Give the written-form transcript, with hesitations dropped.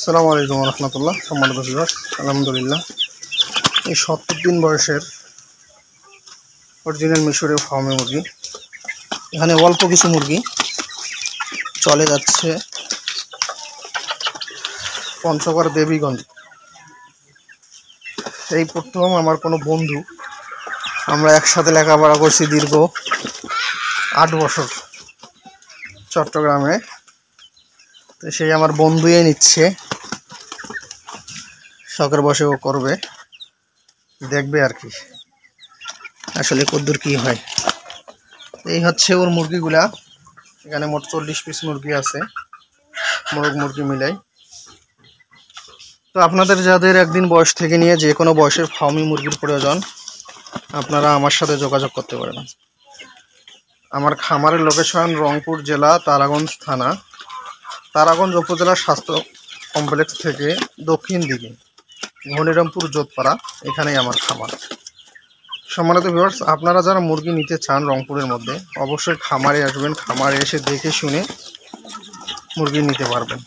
আসসালামু আলাইকুম রহমতুল্লাহ। সম্মানিত ভিউয়ার্স, আলহামদুলিল্লাহ এই 70 দিন বয়সের অরিজিনাল মিশরীয় ফার্মে মুরগি। এখানে অল্প কিছু মুরগি চলে যাচ্ছে পঞ্চগড় দেবীগঞ্জ। এই প্রথম আমার কোনো বন্ধু, আমরা একসাথে লেখাপড়া করছি দীর্ঘ 8 বছর চট্টগ্রামে। তো সেই আমার বন্ধুই নিচ্ছে, শখের বসে ও করবে, দেখবে আর কি আসলে কদ্দূর কি হয়। এই হচ্ছে ওর মুরগিগুলা। এখানে মোট 40 পিস মুরগি আছে, মোরগ মুরগি মিলাই। তো আপনাদের যাদের একদিন বয়স থেকে নিয়ে যে কোনো বয়সের ফার্মি মুরগির প্রয়োজন, আপনারা আমার সাথে যোগাযোগ করতে পারেন। আমার খামারের লোকেশন রংপুর জেলা তারাগঞ্জ থানা, তারাগঞ্জ উপজেলা স্বাস্থ্য কমপ্লেক্স থেকে দক্ষিণ দিকে ঘনিরামপুর যোধপাড়া, এখানেই আমার খামার। সম্মানিত ভিউয়ার্স, আপনারা যারা মুরগি নিতে চান রংপুরের মধ্যে, অবশ্যই খামারে আসবেন। খামারে এসে দেখে শুনে মুরগি নিতে পারবেন।